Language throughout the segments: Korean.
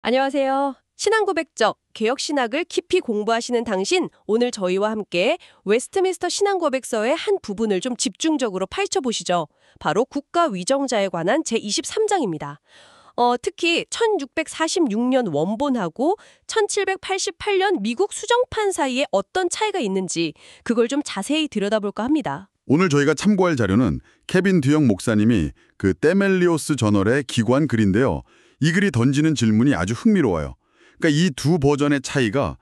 안녕하세요. 신앙고백적 개혁신학을 깊이 공부하시는 당신, 오늘 저희와 함께 웨스트민스터 신앙고백서의 한 부분을 좀 집중적으로 파헤쳐보시죠. 바로 국가위정자에 관한 제23장입니다. 특히 1646년 원본하고 1788년 미국 수정판 사이에 어떤 차이가 있는지 그걸 좀 자세히 들여다볼까 합니다. 오늘 저희가 참고할 자료는 케빈 듀영 목사님이 그 때멜리오스 저널에 기고한 글인데요. 이 글이 던지는 질문이 아주 흥미로워요. 그러니까 이 두 버전의 차이가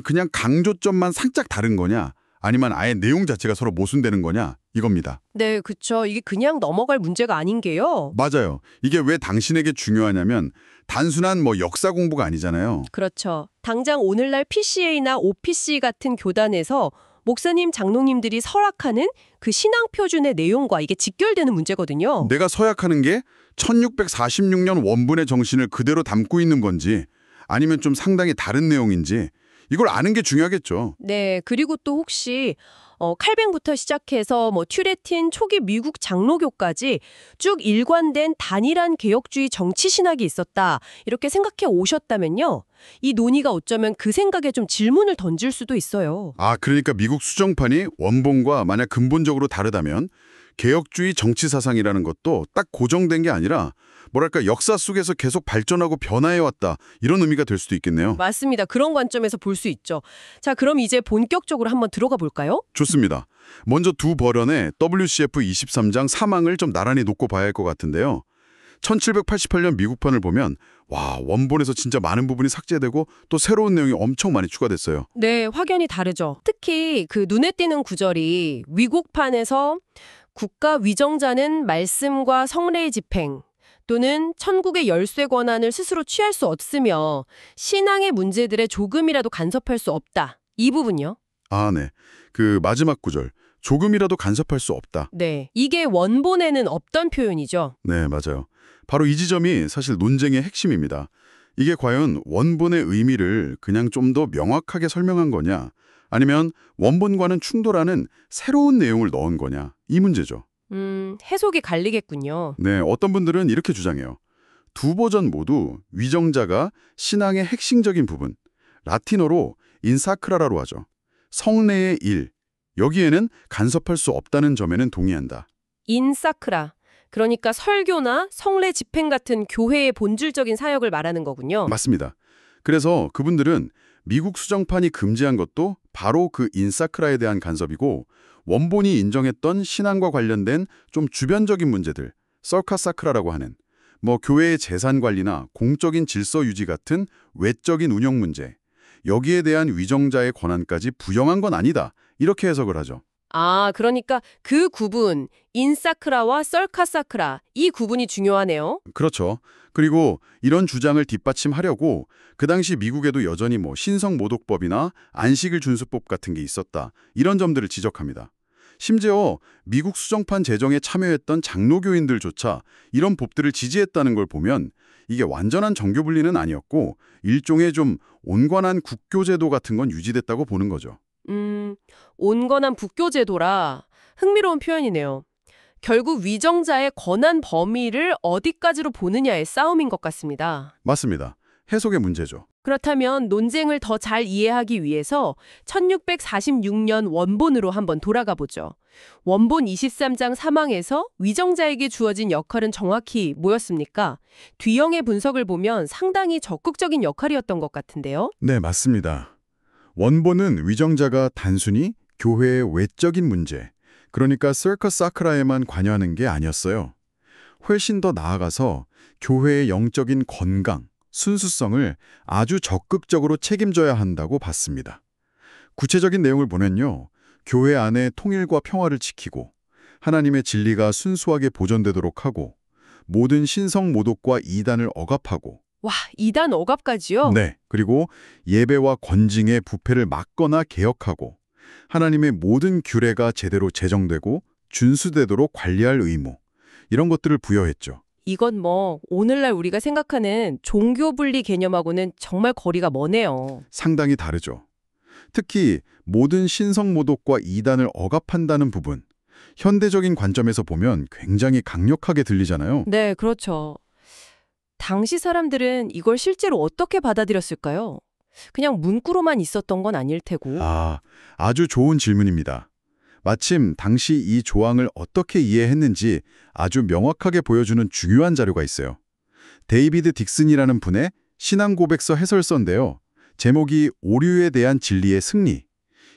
그냥 강조점만 살짝 다른 거냐, 아니면 아예 내용 자체가 서로 모순되는 거냐, 이겁니다. 네, 그쵸. 이게 그냥 넘어갈 문제가 아닌 게요. 맞아요. 이게 왜 당신에게 중요하냐면 단순한 역사 공부가 아니잖아요. 그렇죠. 당장 오늘날 PCA나 OPC 같은 교단에서 목사님, 장로님들이 설학하는 그 신앙 표준의 내용과 이게 직결되는 문제거든요. 내가 서약하는 게 1646년 원본의 정신을 그대로 담고 있는 건지 아니면 좀 상당히 다른 내용인지 이걸 아는 게 중요하겠죠. 네, 그리고 또 혹시 칼뱅부터 시작해서 튜레틴 초기 미국 장로교까지 쭉 일관된 단일한 개혁주의 정치 신학이 있었다. 이렇게 생각해 오셨다면요. 이 논의가 어쩌면 그 생각에 좀 질문을 던질 수도 있어요. 그러니까 미국 수정판이 원본과 만약 근본적으로 다르다면 개혁주의 정치 사상이라는 것도 딱 고정된 게 아니라 뭐랄까 역사 속에서 계속 발전하고 변화해왔다 이런 의미가 될 수도 있겠네요. 맞습니다. 그런 관점에서 볼 수 있죠. 자, 그럼 이제 본격적으로 한번 들어가 볼까요? 좋습니다. 먼저 두 버전의 WCF 23장 사망을 좀 나란히 놓고 봐야 할 것 같은데요. 1788년 미국판을 보면 원본에서 진짜 많은 부분이 삭제되고 또 새로운 내용이 엄청 많이 추가됐어요. 네, 확연히 다르죠. 특히 그 눈에 띄는 구절이 위국판에서 국가 위정자는 말씀과 성례의 집행 또는 천국의 열쇠 권한을 스스로 취할 수 없으며 신앙의 문제들에 조금이라도 간섭할 수 없다. 이 부분요. 네. 그 마지막 구절. 조금이라도 간섭할 수 없다. 네, 이게 원본에는 없던 표현이죠. 네, 맞아요. 바로 이 지점이 사실 논쟁의 핵심입니다. 이게 과연 원본의 의미를 그냥 좀 더 명확하게 설명한 거냐, 아니면 원본과는 충돌하는 새로운 내용을 넣은 거냐, 이 문제죠. 해석이 갈리겠군요. 네, 어떤 분들은 이렇게 주장해요. 두 버전 모두 위정자가 신앙의 핵심적인 부분, 라틴어로 인사크라라로 하죠. 성례의 일, 여기에는 간섭할 수 없다는 점에는 동의한다. 인사크라. 그러니까 설교나 성례 집행 같은 교회의 본질적인 사역을 말하는 거군요. 맞습니다. 그래서 그분들은 미국 수정판이 금지한 것도 바로 그 인사크라에 대한 간섭이고 원본이 인정했던 신앙과 관련된 좀 주변적인 문제들, 썰카사크라라고 하는 교회의 재산 관리나 공적인 질서 유지 같은 외적인 운영 문제, 여기에 대한 위정자의 권한까지 부여한 건 아니다. 이렇게 해석을 하죠. 그러니까 그 구분, 인사크라와 썰카사크라, 이 구분이 중요하네요. 그렇죠. 그리고 이런 주장을 뒷받침하려고 그 당시 미국에도 여전히 신성모독법이나 안식일준수법 같은 게 있었다. 이런 점들을 지적합니다. 심지어 미국 수정판 제정에 참여했던 장로교인들조차 이런 법들을 지지했다는 걸 보면 이게 완전한 정교 분리는 아니었고 일종의 좀 온건한 국교제도 같은 건 유지됐다고 보는 거죠. 온건한 북교제도라 흥미로운 표현이네요. 결국 위정자의 권한 범위를 어디까지로 보느냐의 싸움인 것 같습니다. 맞습니다. 해석의 문제죠. 그렇다면 논쟁을 더 잘 이해하기 위해서 1646년 원본으로 한번 돌아가 보죠. 원본 23장 사망에서 위정자에게 주어진 역할은 정확히 뭐였습니까? 뒤형의 분석을 보면 상당히 적극적인 역할이었던 것 같은데요. 네, 맞습니다. 원본은 위정자가 단순히 교회의 외적인 문제, 그러니까 서커사크라에만 관여하는 게 아니었어요. 훨씬 더 나아가서 교회의 영적인 건강, 순수성을 아주 적극적으로 책임져야 한다고 봤습니다. 구체적인 내용을 보면요. 교회 안에 통일과 평화를 지키고 하나님의 진리가 순수하게 보존되도록 하고 모든 신성 모독과 이단을 억압하고 와, 이단 억압까지요? 네, 그리고 예배와 권징의 부패를 막거나 개혁하고 하나님의 모든 규례가 제대로 제정되고 준수되도록 관리할 의무, 이런 것들을 부여했죠. 이건 오늘날 우리가 생각하는 종교 분리 개념하고는 정말 거리가 머네요. 상당히 다르죠. 특히 모든 신성 모독과 이단을 억압한다는 부분, 현대적인 관점에서 보면 굉장히 강력하게 들리잖아요. 네, 그렇죠. 당시 사람들은 이걸 실제로 어떻게 받아들였을까요? 그냥 문구로만 있었던 건 아닐 테고. 아주 좋은 질문입니다. 마침 당시 이 조항을 어떻게 이해했는지 아주 명확하게 보여주는 중요한 자료가 있어요. 데이비드 딕슨이라는 분의 신앙고백서 해설서인데요. 제목이 오류에 대한 진리의 승리.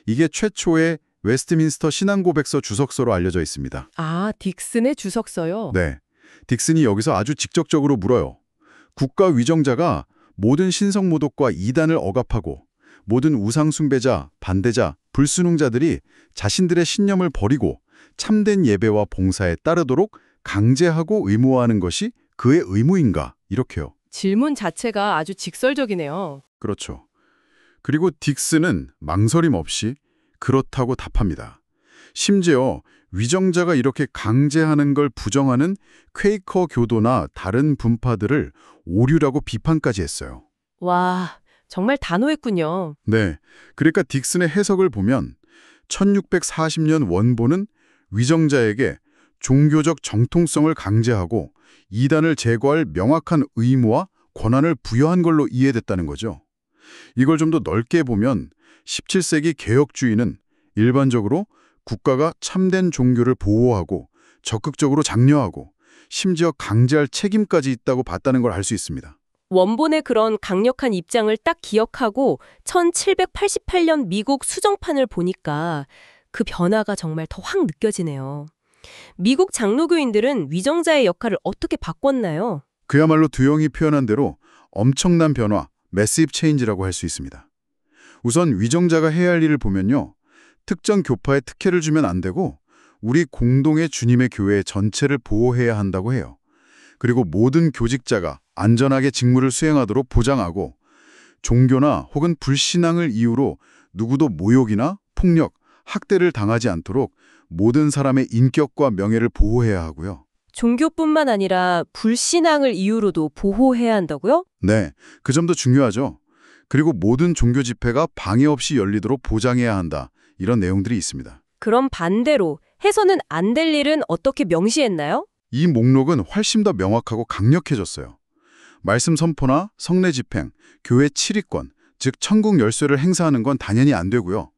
이게 최초의 웨스트민스터 신앙고백서 주석서로 알려져 있습니다. 아, 딕슨의 주석서요? 네, 딕슨이 여기서 아주 직접적으로 물어요. 국가 위정자가 모든 신성모독과 이단을 억압하고 모든 우상숭배자, 반대자, 불순응자들이 자신들의 신념을 버리고 참된 예배와 봉사에 따르도록 강제하고 의무화하는 것이 그의 의무인가? 이렇게요. 질문 자체가 아주 직설적이네요. 그렇죠. 그리고 딕슨은 망설임 없이 그렇다고 답합니다. 심지어 위정자가 이렇게 강제하는 걸 부정하는 퀘이커 교도나 다른 분파들을 오류라고 비판까지 했어요. 와, 정말 단호했군요. 네, 그러니까 딕슨의 해석을 보면 1640년 원본은 위정자에게 종교적 정통성을 강제하고 이단을 제거할 명확한 의무와 권한을 부여한 걸로 이해됐다는 거죠. 이걸 좀 더 넓게 보면 17세기 개혁주의는 일반적으로 국가가 참된 종교를 보호하고 적극적으로 장려하고 심지어 강제할 책임까지 있다고 봤다는 걸 알 수 있습니다. 원본의 그런 강력한 입장을 딱 기억하고 1788년 미국 수정판을 보니까 그 변화가 정말 더 확 느껴지네요. 미국 장로교인들은 위정자의 역할을 어떻게 바꿨나요? 그야말로 두영이 표현한 대로 엄청난 변화, 매시브 체인지라고 할 수 있습니다. 우선 위정자가 해야 할 일을 보면요. 특정 교파에 특혜를 주면 안 되고 우리 공동의 주님의 교회 전체를 보호해야 한다고 해요. 그리고 모든 교직자가 안전하게 직무를 수행하도록 보장하고 종교나 혹은 불신앙을 이유로 누구도 모욕이나 폭력, 학대를 당하지 않도록 모든 사람의 인격과 명예를 보호해야 하고요. 종교뿐만 아니라 불신앙을 이유로도 보호해야 한다고요? 네, 그 점도 중요하죠. 그리고 모든 종교 집회가 방해 없이 열리도록 보장해야 한다. 이런 내용들이 있습니다. 그럼 반대로 해서는 안 될 일은 어떻게 명시했나요? 이 목록은 훨씬 더 명확하고 강력해졌어요. 말씀 선포나 성례 집행, 교회 출입권, 즉 천국 열쇠를 행사하는 건 당연히 안 되고요.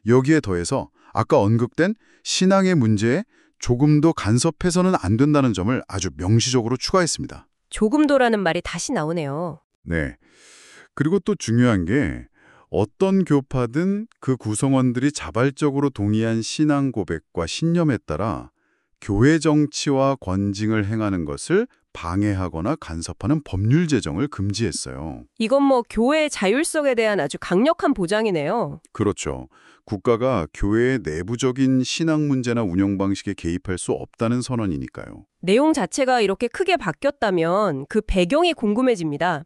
여기에 더해서 아까 언급된 신앙의 문제에 조금도 간섭해서는 안 된다는 점을 아주 명시적으로 추가했습니다. 조금도라는 말이 다시 나오네요. 네. 그리고 또 중요한 게 어떤 교파든 그 구성원들이 자발적으로 동의한 신앙 고백과 신념에 따라 교회 정치와 권징을 행하는 것을 방해하거나 간섭하는 법률 제정을 금지했어요. 이건 뭐 교회의 자율성에 대한 아주 강력한 보장이네요. 그렇죠. 국가가 교회의 내부적인 신앙 문제나 운영 방식에 개입할 수 없다는 선언이니까요. 내용 자체가 이렇게 크게 바뀌었다면 그 배경이 궁금해집니다.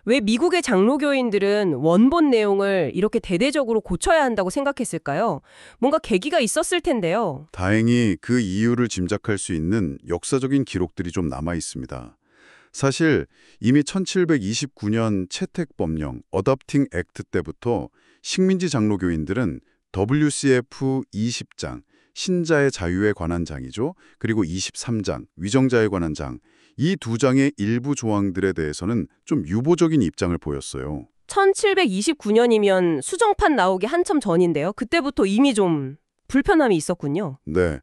왜 미국의 장로교인들은 원본 내용을 이렇게 대대적으로 고쳐야 한다고 생각했을까요? 뭔가 계기가 있었을 텐데요. 다행히 그 이유를 짐작할 수 있는 역사적인 기록들이 좀 남아 있습니다. 사실 이미 1729년 채택법령 Adopting Act 때부터 식민지 장로교인들은 WCF 20장, 신자의 자유에 관한 장이죠. 그리고 23장, 위정자에 관한 장, 이 두 장의 일부 조항들에 대해서는 좀 유보적인 입장을 보였어요. 1729년이면 수정판 나오기 한참 전인데요. 그때부터 이미 좀 불편함이 있었군요. 네.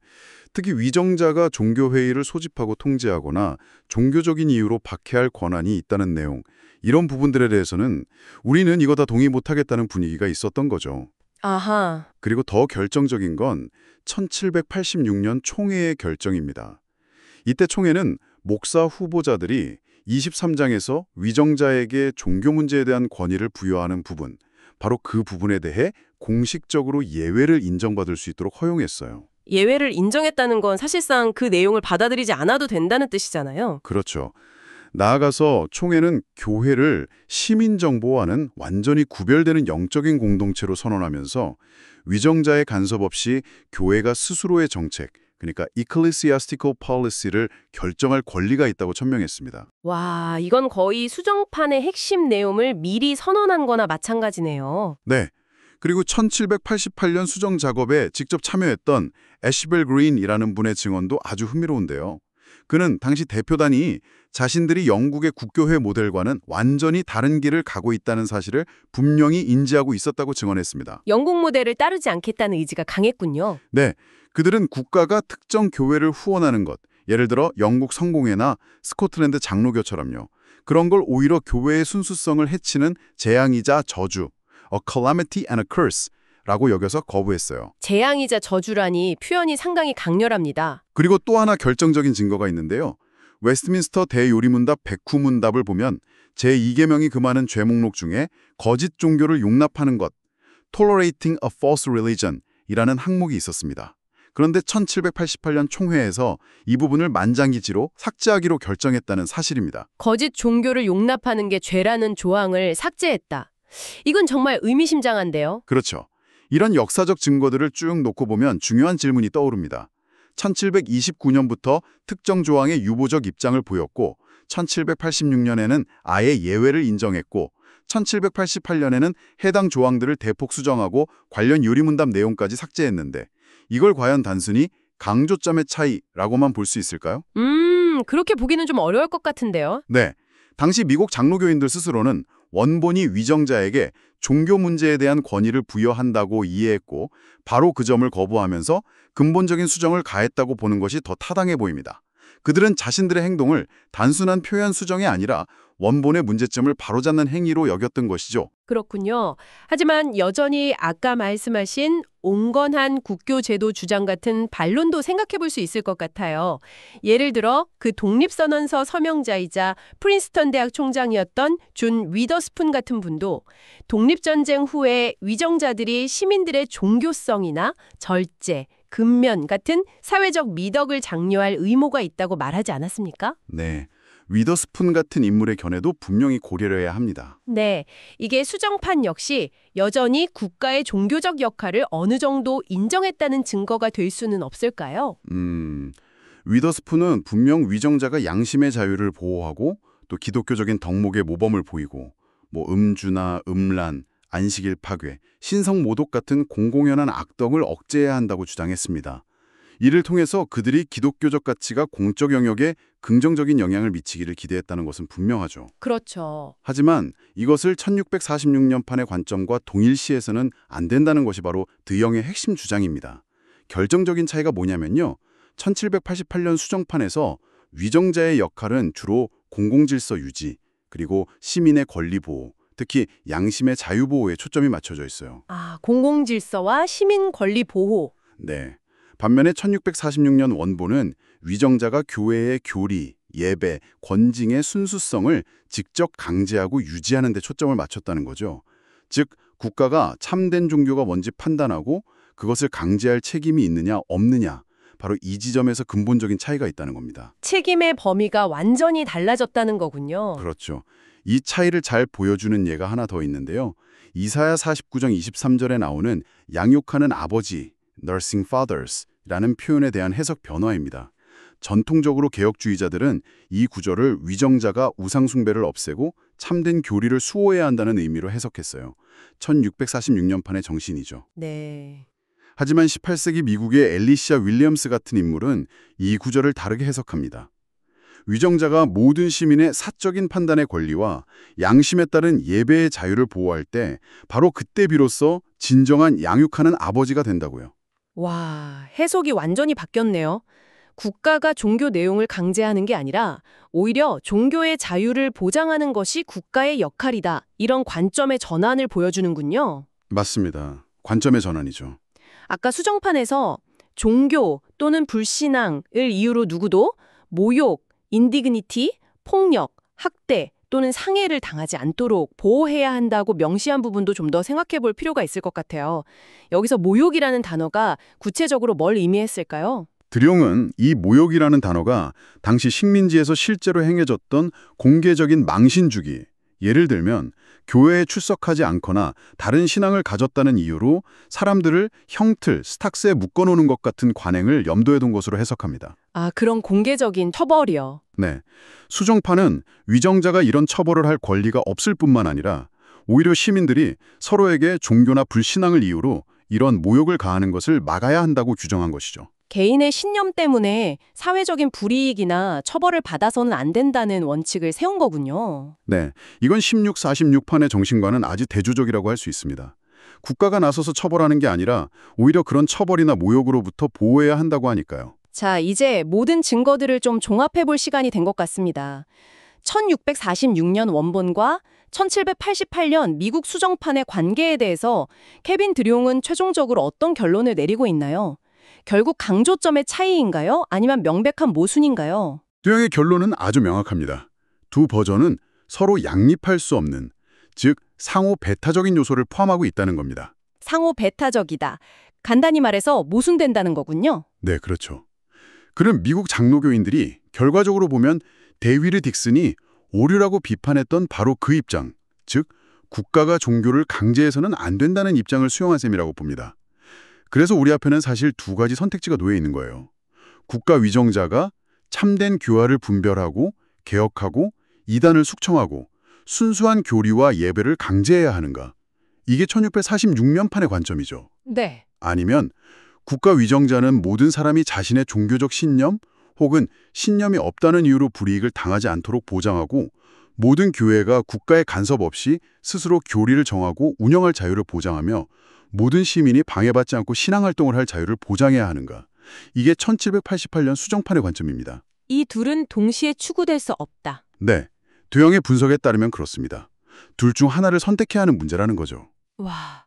특히 위정자가 종교회의를 소집하고 통제하거나 종교적인 이유로 박해할 권한이 있다는 내용, 이런 부분들에 대해서는 우리는 이거 다 동의 못하겠다는 분위기가 있었던 거죠. 아하. 그리고 더 결정적인 건 1786년 총회의 결정입니다. 이때 총회는 목사 후보자들이 23장에서 위정자에게 종교 문제에 대한 권위를 부여하는 부분, 바로 그 부분에 대해 공식적으로 예외를 인정받을 수 있도록 허용했어요. 예외를 인정했다는 건 사실상 그 내용을 받아들이지 않아도 된다는 뜻이잖아요. 그렇죠. 나아가서 총회는 교회를 시민정보와는 완전히 구별되는 영적인 공동체로 선언하면서 위정자의 간섭 없이 교회가 스스로의 정책, 그러니까 ecclesiastical policy를 결정할 권리가 있다고 천명했습니다. 와, 이건 거의 수정판의 핵심 내용을 미리 선언한 거나 마찬가지네요. 네. 그리고 1788년 수정 작업에 직접 참여했던 애쉬벨 그린이라는 분의 증언도 아주 흥미로운데요. 그는 당시 대표단이 자신들이 영국의 국교회 모델과는 완전히 다른 길을 가고 있다는 사실을 분명히 인지하고 있었다고 증언했습니다. 영국 모델을 따르지 않겠다는 의지가 강했군요. 네, 그들은 국가가 특정 교회를 후원하는 것, 예를 들어 영국 성공회나 스코틀랜드 장로교처럼요. 그런 걸 오히려 교회의 순수성을 해치는 재앙이자 저주, a calamity and a curse 라고 여겨서 거부했어요. 재앙이자 저주라니 표현이 상당히 강렬합니다. 그리고 또 하나 결정적인 증거가 있는데요. 웨스트민스터 대요리문답 백후문답을 보면 제2계명이 금하는 죄 목록 중에 거짓 종교를 용납하는 것, tolerating a false religion 이라는 항목이 있었습니다. 그런데 1788년 총회에서 이 부분을 만장일치로 삭제하기로 결정했다는 사실입니다. 거짓 종교를 용납하는 게 죄라는 조항을 삭제했다. 이건 정말 의미심장한데요. 그렇죠. 이런 역사적 증거들을 쭉 놓고 보면 중요한 질문이 떠오릅니다. 1729년부터 특정 조항의 유보적 입장을 보였고 1786년에는 아예 예외를 인정했고 1788년에는 해당 조항들을 대폭 수정하고 관련 요리문답 내용까지 삭제했는데 이걸 과연 단순히 강조점의 차이라고만 볼 수 있을까요? 그렇게 보기는 좀 어려울 것 같은데요. 네. 당시 미국 장로교인들 스스로는 원본이 위정자에게 종교 문제에 대한 권위를 부여한다고 이해했고 바로 그 점을 거부하면서 근본적인 수정을 가했다고 보는 것이 더 타당해 보입니다. 그들은 자신들의 행동을 단순한 표현 수정이 아니라 원본의 문제점을 바로잡는 행위로 여겼던 것이죠. 그렇군요. 하지만 여전히 아까 말씀하신 온건한 국교제도 주장 같은 반론도 생각해 볼 수 있을 것 같아요. 예를 들어 그 독립선언서 서명자이자 프린스턴 대학 총장이었던 존 위더스푼 같은 분도 독립전쟁 후에 위정자들이 시민들의 종교성이나 절제, 근면 같은 사회적 미덕을 장려할 의무가 있다고 말하지 않았습니까? 네. 위더스푼 같은 인물의 견해도 분명히 고려를 해야 합니다. 네, 이게 수정판 역시 여전히 국가의 종교적 역할을 어느 정도 인정했다는 증거가 될 수는 없을까요? 위더스푼은 분명 위정자가 양심의 자유를 보호하고 또 기독교적인 덕목에 모범을 보이고 음주나 음란, 안식일 파괴, 신성 모독 같은 공공연한 악덕을 억제해야 한다고 주장했습니다. 이를 통해서 그들이 기독교적 가치가 공적 영역에 긍정적인 영향을 미치기를 기대했다는 것은 분명하죠. 그렇죠. 하지만 이것을 1646년판의 관점과 동일시해서는 안 된다는 것이 바로 드영의 핵심 주장입니다. 결정적인 차이가 뭐냐면요. 1788년 수정판에서 위정자의 역할은 주로 공공질서 유지, 그리고 시민의 권리 보호, 특히 양심의 자유 보호에 초점이 맞춰져 있어요. 아, 공공질서와 시민 권리 보호. 네. 반면에 1646년 원본은 위정자가 교회의 교리, 예배, 권징의 순수성을 직접 강제하고 유지하는 데 초점을 맞췄다는 거죠. 즉, 국가가 참된 종교가 뭔지 판단하고 그것을 강제할 책임이 있느냐 없느냐, 바로 이 지점에서 근본적인 차이가 있다는 겁니다. 책임의 범위가 완전히 달라졌다는 거군요. 그렇죠. 이 차이를 잘 보여주는 예가 하나 더 있는데요. 이사야 49장 23절에 나오는 양육하는 아버지, nursing fathers라는 표현에 대한 해석 변화입니다. 전통적으로 개혁주의자들은 이 구절을 위정자가 우상 숭배를 없애고 참된 교리를 수호해야 한다는 의미로 해석했어요. 1646년판의 정신이죠. 네. 하지만 18세기 미국의 엘리시아 윌리엄스 같은 인물은 이 구절을 다르게 해석합니다. 위정자가 모든 시민의 사적인 판단의 권리와 양심에 따른 예배의 자유를 보호할 때 바로 그때 비로소 진정한 양육하는 아버지가 된다고요. 와, 해석이 완전히 바뀌었네요. 국가가 종교 내용을 강제하는 게 아니라 오히려 종교의 자유를 보장하는 것이 국가의 역할이다. 이런 관점의 전환을 보여주는군요. 맞습니다. 관점의 전환이죠. 아까 수정판에서 종교 또는 불신앙을 이유로 누구도 모욕, 인디그니티, 폭력, 학대 또는 상해를 당하지 않도록 보호해야 한다고 명시한 부분도 좀 더 생각해 볼 필요가 있을 것 같아요. 여기서 모욕이라는 단어가 구체적으로 뭘 의미했을까요? 드룡은 이 모욕이라는 단어가 당시 식민지에서 실제로 행해졌던 공개적인 망신주기, 예를 들면 교회에 출석하지 않거나 다른 신앙을 가졌다는 이유로 사람들을 형틀, 스탁스에 묶어놓는 것 같은 관행을 염두에 둔 것으로 해석합니다. 아, 그런 공개적인 처벌이요. 네, 수정판은 위정자가 이런 처벌을 할 권리가 없을 뿐만 아니라 오히려 시민들이 서로에게 종교나 불신앙을 이유로 이런 모욕을 가하는 것을 막아야 한다고 규정한 것이죠. 개인의 신념 때문에 사회적인 불이익이나 처벌을 받아서는 안 된다는 원칙을 세운 거군요. 네, 이건 1646판의 정신과는 아주 대조적이라고 할 수 있습니다. 국가가 나서서 처벌하는 게 아니라 오히려 그런 처벌이나 모욕으로부터 보호해야 한다고 하니까요. 자, 이제 모든 증거들을 좀 종합해 볼 시간이 된 것 같습니다. 1646년 원본과 1788년 미국 수정판의 관계에 대해서 케빈 드룡은 최종적으로 어떤 결론을 내리고 있나요? 결국 강조점의 차이인가요? 아니면 명백한 모순인가요? 두영의 결론은 아주 명확합니다. 두 버전은 서로 양립할 수 없는, 즉 상호 배타적인 요소를 포함하고 있다는 겁니다. 상호 배타적이다. 간단히 말해서 모순된다는 거군요. 네, 그렇죠. 그럼 미국 장로교인들이 결과적으로 보면 데이비드 딕슨이 오류라고 비판했던 바로 그 입장, 즉 국가가 종교를 강제해서는 안 된다는 입장을 수용한 셈이라고 봅니다. 그래서 우리 앞에는 사실 두 가지 선택지가 놓여 있는 거예요. 국가 위정자가 참된 교화를 분별하고 개혁하고 이단을 숙청하고 순수한 교리와 예배를 강제해야 하는가? 이게 1646년판의 관점이죠. 네. 아니면 국가 위정자는 모든 사람이 자신의 종교적 신념 혹은 신념이 없다는 이유로 불이익을 당하지 않도록 보장하고 모든 교회가 국가의 간섭 없이 스스로 교리를 정하고 운영할 자유를 보장하며 모든 시민이 방해받지 않고 신앙활동을 할 자유를 보장해야 하는가. 이게 1788년 수정판의 관점입니다. 이 둘은 동시에 추구될 수 없다. 네, 두영의 분석에 따르면 그렇습니다. 둘 중 하나를 선택해야 하는 문제라는 거죠. 와,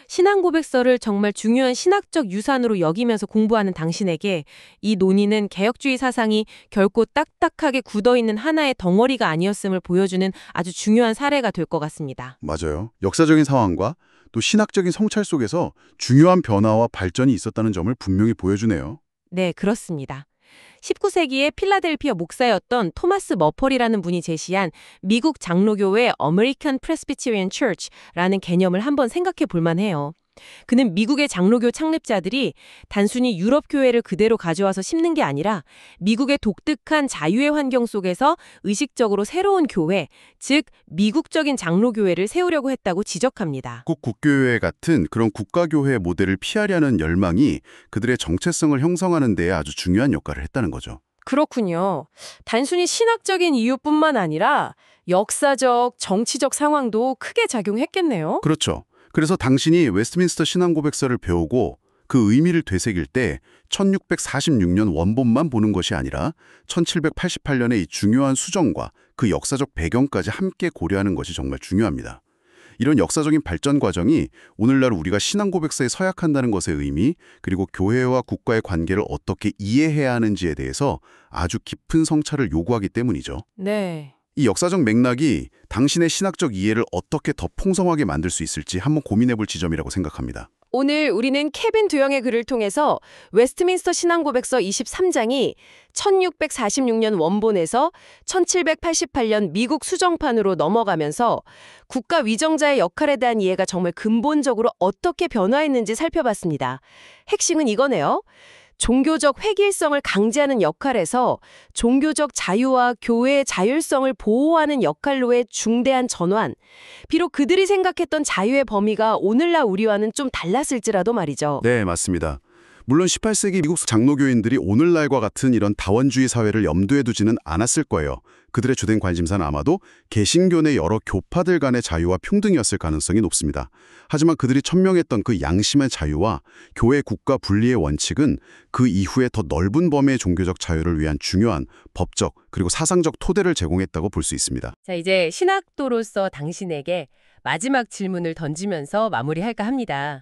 신앙 고백서를 정말 중요한 신학적 유산으로 여기면서 공부하는 당신에게 이 논의는 개혁주의 사상이 결코 딱딱하게 굳어있는 하나의 덩어리가 아니었음을 보여주는 아주 중요한 사례가 될 것 같습니다. 맞아요. 역사적인 상황과 또 신학적인 성찰 속에서 중요한 변화와 발전이 있었다는 점을 분명히 보여주네요. 네, 그렇습니다. 19세기의 필라델피아 목사였던 토마스 머펄이라는 분이 제시한 미국 장로교회 American Presbyterian Church라는 개념을 한번 생각해 볼 만해요. 그는 미국의 장로교 창립자들이 단순히 유럽 교회를 그대로 가져와서 심는 게 아니라 미국의 독특한 자유의 환경 속에서 의식적으로 새로운 교회, 즉 미국적인 장로교회를 세우려고 했다고 지적합니다. 꼭 국교회 같은 그런 국가교회 모델을 피하려는 열망이 그들의 정체성을 형성하는 데에 아주 중요한 역할을 했다는 거죠. 그렇군요. 단순히 신학적인 이유뿐만 아니라 역사적, 정치적 상황도 크게 작용했겠네요. 그렇죠. 그래서 당신이 웨스트민스터 신앙고백서를 배우고 그 의미를 되새길 때 1646년 원본만 보는 것이 아니라 1788년의 이 중요한 수정과 그 역사적 배경까지 함께 고려하는 것이 정말 중요합니다. 이런 역사적인 발전 과정이 오늘날 우리가 신앙고백서에 서약한다는 것의 의미, 그리고 교회와 국가의 관계를 어떻게 이해해야 하는지에 대해서 아주 깊은 성찰을 요구하기 때문이죠. 네. 이 역사적 맥락이 당신의 신학적 이해를 어떻게 더 풍성하게 만들 수 있을지 한번 고민해볼 지점이라고 생각합니다. 오늘 우리는 케빈 두영의 글을 통해서 웨스트민스터 신앙고백서 23장이 1646년 원본에서 1788년 미국 수정판으로 넘어가면서 국가 위정자의 역할에 대한 이해가 정말 근본적으로 어떻게 변화했는지 살펴봤습니다. 핵심은 이거네요. 종교적 획일성을 강제하는 역할에서 종교적 자유와 교회의 자율성을 보호하는 역할로의 중대한 전환. 비록 그들이 생각했던 자유의 범위가 오늘날 우리와는 좀 달랐을지라도 말이죠. 네, 맞습니다. 물론 18세기 미국 장로교인들이 오늘날과 같은 이런 다원주의 사회를 염두에 두지는 않았을 거예요. 그들의 주된 관심사는 아마도 개신교 내 여러 교파들 간의 자유와 평등이었을 가능성이 높습니다. 하지만 그들이 천명했던 그 양심의 자유와 교회 국가 분리의 원칙은 그 이후에 더 넓은 범위의 종교적 자유를 위한 중요한 법적 그리고 사상적 토대를 제공했다고 볼 수 있습니다. 자, 이제 신학도로서 당신에게 마지막 질문을 던지면서 마무리할까 합니다.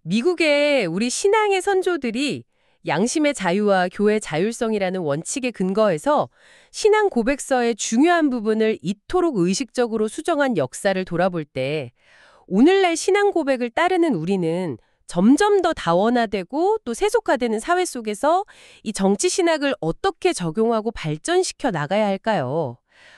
미국의 우리 신앙의 선조들이 양심의 자유와 교회 자율성이라는 원칙에 근거해서 신앙 고백서의 중요한 부분을 이토록 의식적으로 수정한 역사를 돌아볼 때 오늘날 신앙 고백을 따르는 우리는 점점 더 다원화되고 또 세속화되는 사회 속에서 이 정치 신학을 어떻게 적용하고 발전시켜 나가야 할까요?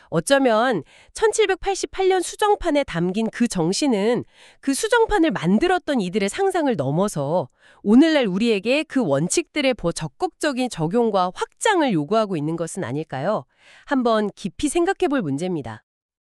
어쩌면 1788년 수정판에 담긴 그 정신은 그 수정판을 만들었던 이들의 상상을 넘어서 오늘날 우리에게 그 원칙들의 더 적극적인 적용과 확장을 요구하고 있는 것은 아닐까요? 한번 깊이 생각해 볼 문제입니다.